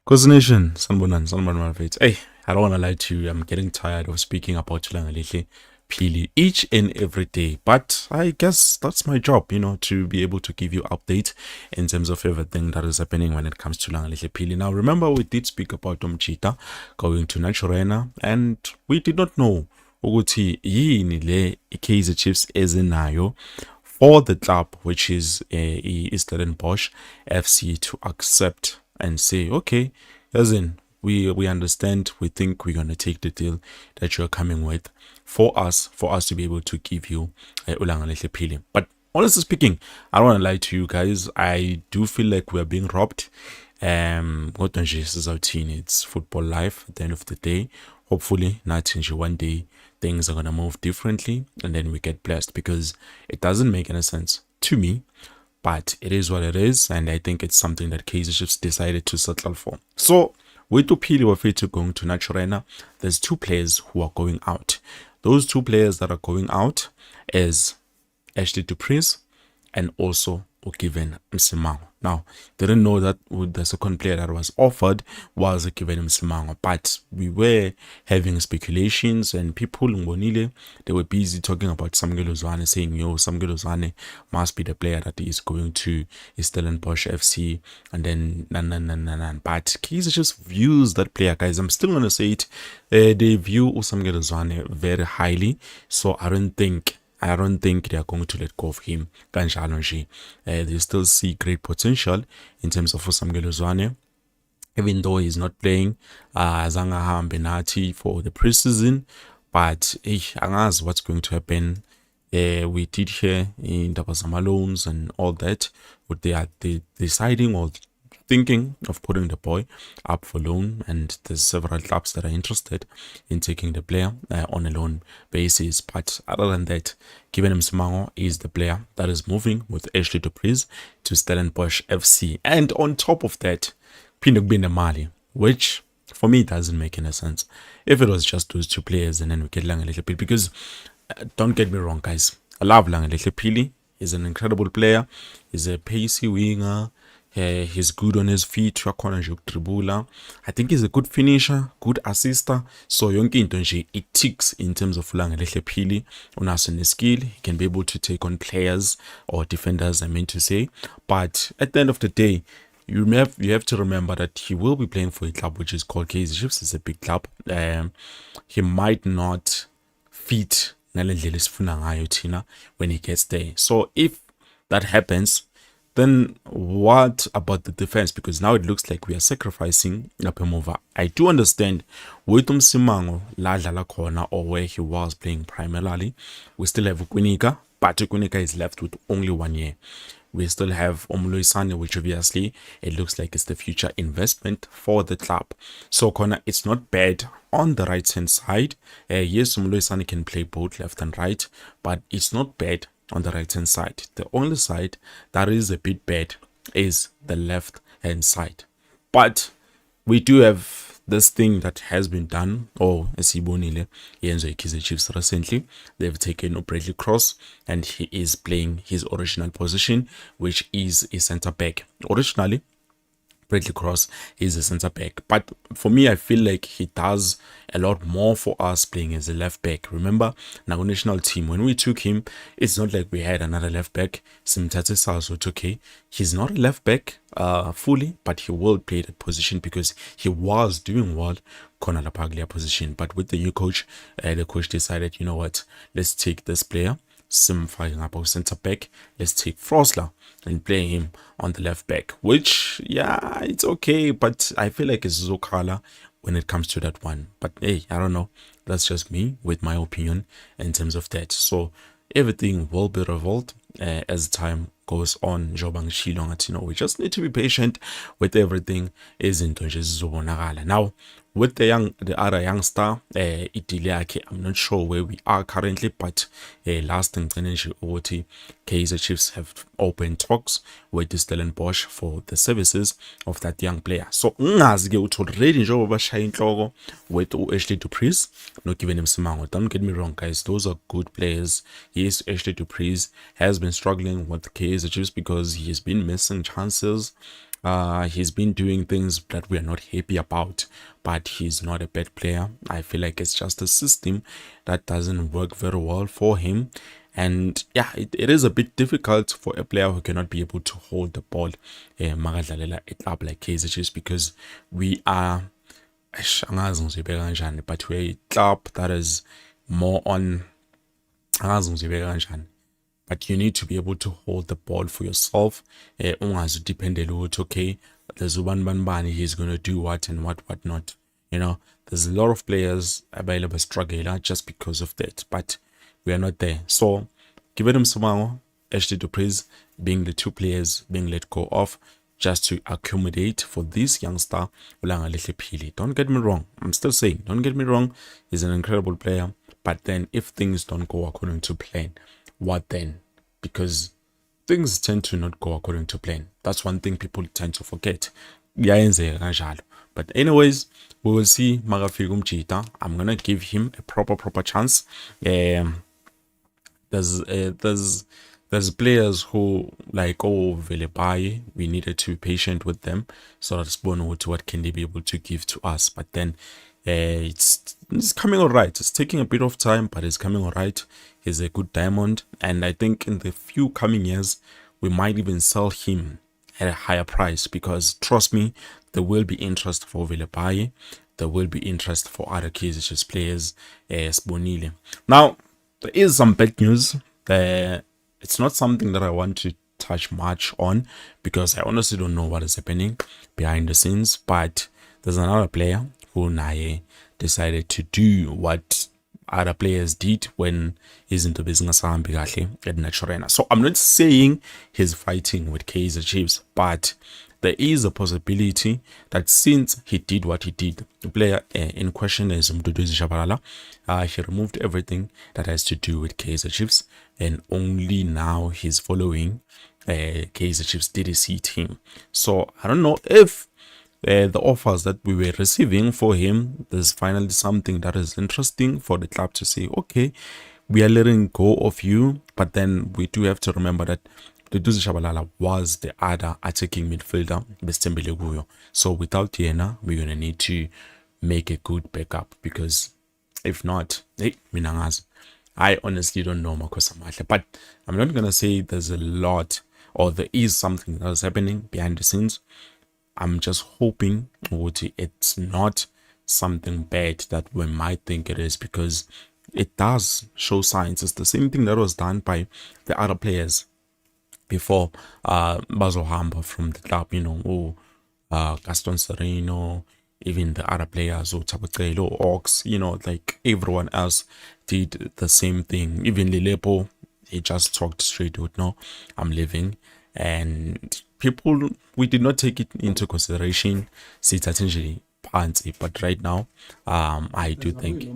Cause Nation, Sanbonan, faith. Hey, I don't want to lie to you. I'm getting tired of speaking about Langelihle Pili each and every day. But I guess that's my job, to be able to give you update in terms of everything that is happening when it comes to Langelihle Pili. Now, remember we did speak about Cheetah going to Naturena, and we did not know ukuthi yini le Kaizer Chiefs ezenayo for the club, which is Eastern Bosch FC, to accept and say, okay, as in, we understand, we think we're going to take the deal that you're coming with for us to be able to give you Langelihle Pili. But honestly speaking, I don't want to lie to you guys. I do feel like we're being robbed. Kodwa nje sizawuthini, it's football life at the end of the day. Hopefully nathi one day things are going to move differently and then we get blessed, because it doesn't make any sense to me, but it is what it is, and I think it's something that Kaizer Chiefs decided to settle for. So with Pili Wafetu going to Naturena, there's two players who are going out. Those two players that are going out is Ashley Dupreez and also Given Msimango. Now, didn't know that the second player that was offered was Given Msimango, but we were having speculations, and people in Bonile, they were busy talking about Langelihle, saying, Langelihle must be the player that is going to Stellenbosch FC, and then but Kaizer just views that player, guys. I'm still gonna say it. They view Langelihle very highly, so I don't think they are going to let go of him. They still see great potential in terms of Langelihle, even though he's not playing Zanga Benati for the preseason. But angazi what's going to happen. We did hear in Dabazama loans and all that, but they are deciding or thinking of putting the boy up for loan, and there's several clubs that are interested in taking the player on a loan basis. But other than that, Given Msimango is the player that is moving with Ashley Dupreez to Stellenbosch FC. And on top of that, Pinuk Mali, which for me doesn't make any sense. If it was just those two players and then we get Langelihle Pili, because don't get me wrong, guys, I love Langelihle Pili. He's an incredible player. He's a pacey winger. He's good on his feet. I think he's a good finisher, good assister. So yonke into nje it ticks in terms of Langelihle Pili. Unaso skill, he can be able to take on players or defenders, I mean to say. But at the end of the day, you have to remember that he will be playing for a club which is called Kaizer Chiefs. It's a big club. He might not fit when he gets there. So if that happens, then what about the defense? Because now it looks like we are sacrificing Napemova. I do understand with Msimango la dlala khona, or where he was playing primarily, we still have Kunika, but Kunika is left with only 1 year. We still have Omloisane, which obviously it looks like it's the future investment for the club. So Kona, it's not bad on the right hand side. Yes, Omloisane can play both left and right, but it's not bad on the right hand side. The only side that is a bit bad is the left hand side. But we do have this thing that has been done, or Esibonile Yenzo Kaizer Chiefs recently. They've taken Bradley Cross, and he is playing his original position, which is a center back. Originally, Bradley Cross is a center back, but for me, I feel like he does a lot more for us playing as a left back. Remember, now national team, when we took him, it's not like we had another left back. Simtate Salso took him. He's not a left back fully, but he will play that position because he was doing well Conor Paglia position. But with the new coach, the coach decided, you know what, let's take this player, Sim fighting up center back. Let's take Frosler and play him on the left back, which, yeah, it's okay, but I feel like it's Zokala when it comes to that one. But hey, I don't know. That's just me with my opinion in terms of that. So everything will be revolved as time goes on. We just need to be patient with everything. Now, with the other youngster, I'm not sure where we are currently, but last thing Kaizer Chiefs have opened talks with the Stellenbosch for the services of that young player. So already with Ashley Dupreez, not giving him Msimango. Don't get me wrong, guys, those are good players. Yes, Ashley Dupreez has been struggling with Kaizer Chiefs because he has been missing chances. He's been doing things that we are not happy about, but he's not a bad player. I feel like it's just a system that doesn't work very well for him. And yeah, it is a bit difficult for a player who cannot be able to hold the ball, makadlalela a club like Kaizer Chiefs, because we are, angazi ngizibeka kanjani, but we're a club that is more on, angazi ngizibeka kanjani, but you need to be able to hold the ball for yourself. Ungazidependele ukuthi okay, there's one bani he's going to do what and what not. You know, there's a lot of players available struggle just because of that, but we are not there. So give it him some Ashley to praise being the two players being let go of just to accommodate for this youngster Langelihle Phili. Don't get me wrong, I'm still saying, don't get me wrong, he's an incredible player, but then if things don't go according to plan, what then? Because things tend to not go according to plan. That's one thing people tend to forget. But anyways, we will see Magafika Umchita. I'm gonna give him a proper chance. There's players who like Velebai, we needed to be patient with them so that what can they be able to give to us. But then it's coming all right. It's taking a bit of time, but it's coming all right. He's a good diamond, and I think in the few coming years we might even sell him at a higher price, because trust me, there will be interest for Velebai, there will be interest for other Kaizer players. Sibonile. Now there is some bad news. It's not something that I want to touch much on, because I honestly don't know what is happening behind the scenes. But there's another player who Naye decided to do what other players did when he's into business at Naturena. So I'm not saying he's fighting with Kaizer Chiefs, but there is a possibility that since he did what he did, the player in question is Shabalala. He removed everything that has to do with Kaizer Chiefs, and only now he's following Kaizer Chiefs DDC team. So I don't know if the offers that we were receiving for him, there's finally something that is interesting for the club to say, okay, we are letting go of you. But then we do have to remember that the Shabalala was the other attacking midfielder, so without Yena, we're going to need to make a good backup, because if not, hey, Minangaz, I honestly don't know Makosa, but I'm not going to say there's a lot or there is something that is happening behind the scenes. I'm just hoping it's not something bad that we might think it is, because it does show signs. It's the same thing that was done by the other players before bazohamba from the club, Gaston Sereno, even the other players, Tabutelo, Ox, like everyone else did the same thing. Even Lilepo, he just talked straight with, no, I'm leaving. And people, we did not take it into consideration, potentially fancy, but right now, I do think